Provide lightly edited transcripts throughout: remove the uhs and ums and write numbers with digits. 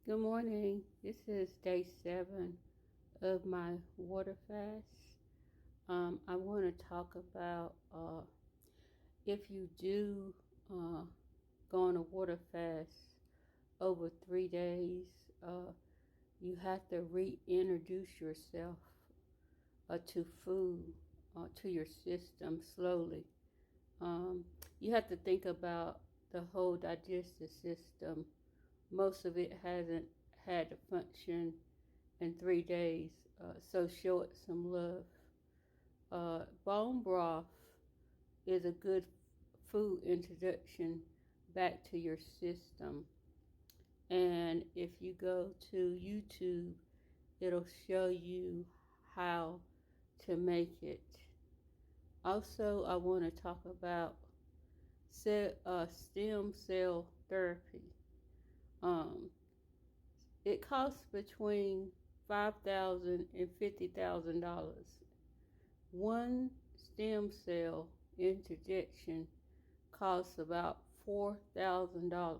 Good morning. This is day 7 of my water fast. I want to talk about if you do go on a water fast over 3 days, you have to reintroduce yourself to food, to your system slowly. You have to think about the whole digestive system. Most of it hasn't had to function in 3 days, so show it some love. Bone broth is a good food introduction back to your system. And if you go to YouTube, it'll show you how to make it. Also, I want to talk about stem cell therapy. Um, it costs between $5,000 and $50,000. One stem cell injection costs about $4,000,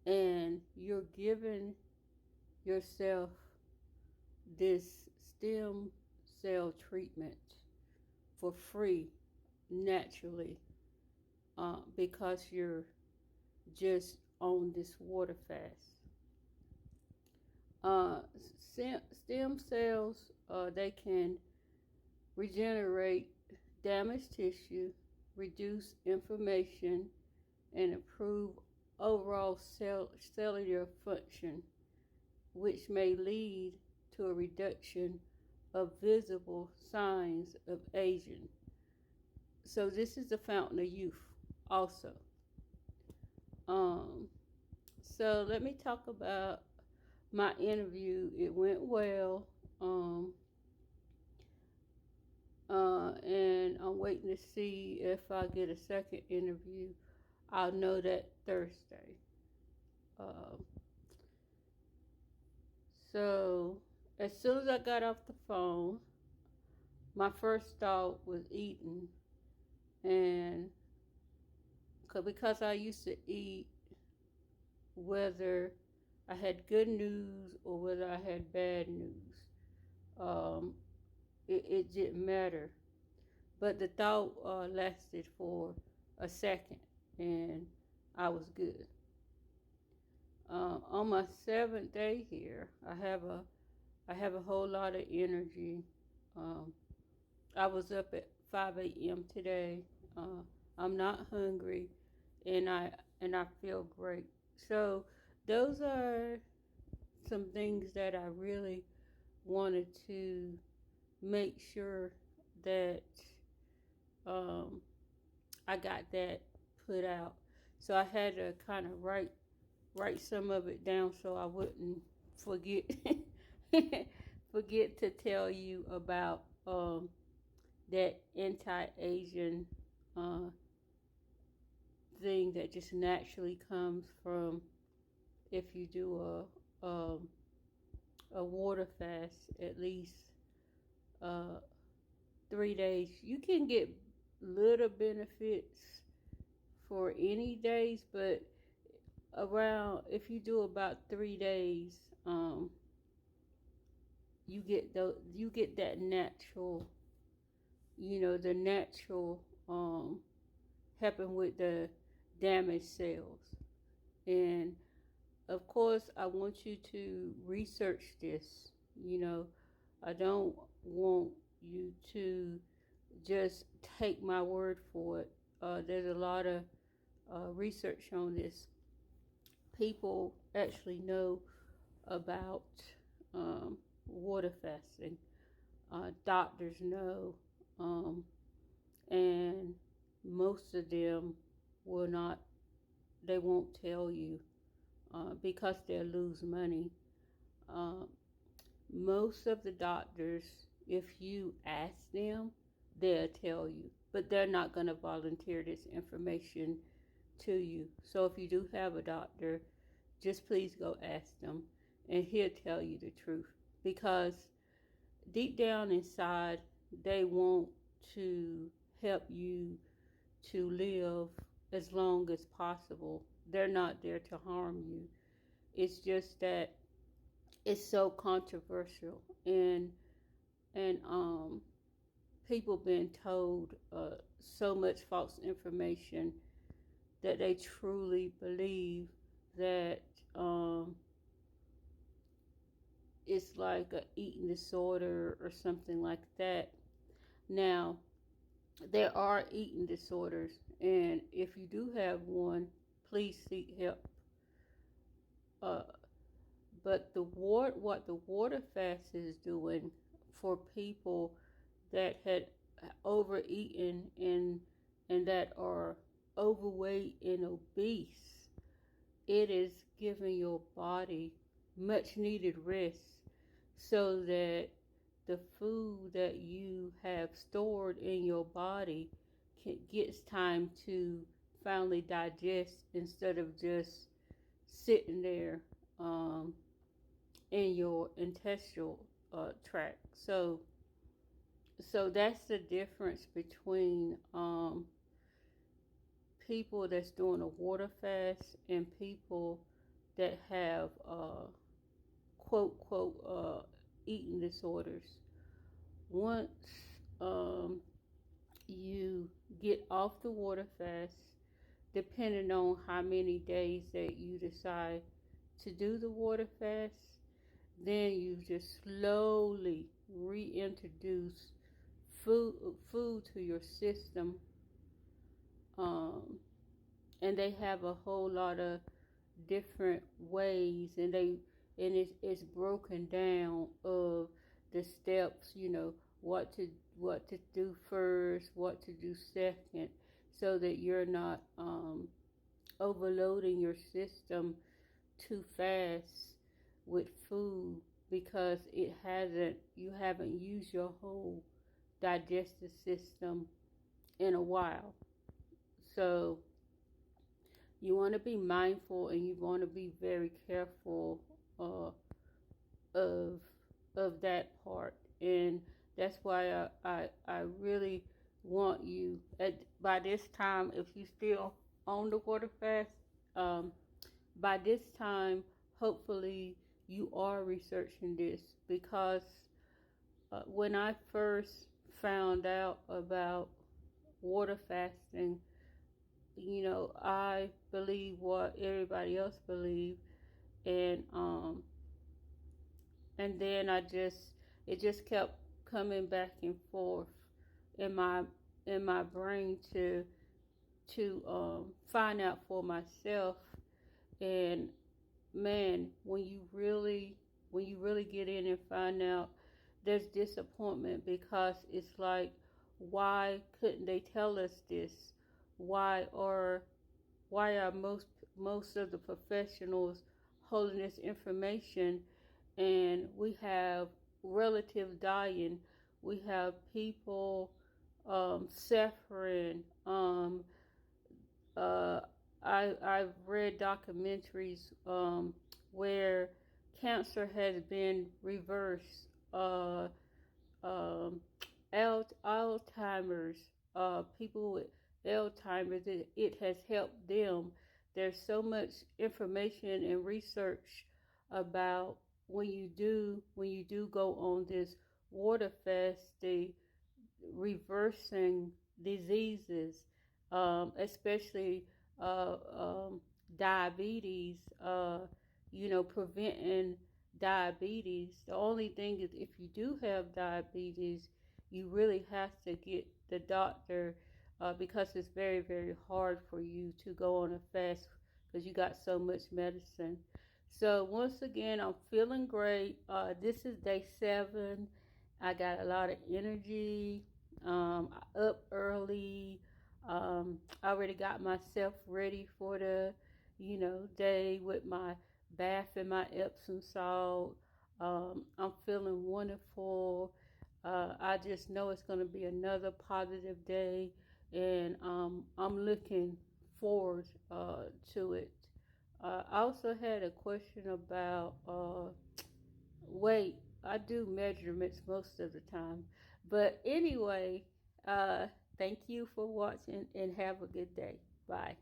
and you're giving yourself this stem cell treatment for free, naturally, because you're just on this water fast. Stem cells, they can regenerate damaged tissue, reduce inflammation, and improve overall cellular function, which may lead to a reduction of visible signs of aging. So this is the fountain of youth also. So let me talk about my interview. It went well. And I'm waiting to see if I get a second interview. I'll know that Thursday. Um, so as soon as I got off the phone, my first thought was eating, and because I used to eat whether I had good news or whether I had bad news. It didn't matter. But the thought lasted for a second, and I was good. On my 7th day here, I have a whole lot of energy. I was up at 5 a.m. today. I'm not hungry, and I feel great. So those are some things that I really wanted to make sure that I got that put out. So I had to kind of write some of it down so I wouldn't forget forget to tell you about that anti-aging thing that just naturally comes from if you do a water fast at least 3 days. You can get little benefits for any days, but around if you do about 3 days, you get that natural, the natural helping with the damaged cells. And of course, I want you to research this. I don't want you to just take my word for it. There's a lot of research on this. People actually know about water fasting. Doctors know, and most of them will not. They won't tell you because they'll lose money. Most of the doctors, if you ask them, they'll tell you, but they're not going to volunteer this information to you. So if you do have a doctor, just please go ask them, and he'll tell you the truth. Because deep down inside, they want to help you to live as long as possible. They're not there to harm you. It's just that it's so controversial, and people being told so much false information that they truly believe that it's like a eating disorder or something like that. Now, there are eating disorders, and if you do have one, please seek help. Uh, but what the water fast is doing for people that had overeaten and that are overweight and obese, it is giving your body much needed rest so that the food that you have stored in your body gets time to finally digest instead of just sitting there in your intestinal tract. So that's the difference between people that's doing a water fast and people that have quote eating disorders. Once you get off the water fast, depending on how many days that you decide to do the water fast, then you just slowly reintroduce food to your system, and they have a whole lot of different ways, and it's broken down of the steps, what to do first, what to do second, so that you're not overloading your system too fast with food because you haven't used your whole digestive system in a while. So you want to be mindful and you want to be very careful of that part, and that's why I really want you by this time, if you still on the water fast, by this time hopefully you are researching this, because when I first found out about water fasting, I believe what everybody else believed, and then it just kept coming back and forth in my brain to find out for myself. And man, when you really get in and find out, there's disappointment, because it's like, why couldn't they tell us this? Why are most of the professionals holding this information, and we have relatives dying, we have people suffering. I've read documentaries where cancer has been reversed. Alzheimer's, people with Alzheimer's, it has helped them. There's so much information and research about when you do go on this water fast, the reversing diseases, especially diabetes, preventing diabetes. The only thing is, if you do have diabetes, you really have to get the doctor, because it's very, very hard for you to go on a fast because you got so much medicine. So once again, I'm feeling great. This is day 7. I got a lot of energy. Up early. I already got myself ready for the, day with my bath and my Epsom salt. I'm feeling wonderful. I just know it's going to be another positive day, and I'm looking forward to it. I also had a question about weight. I do measurements most of the time. But anyway, thank you for watching and have a good day. Bye.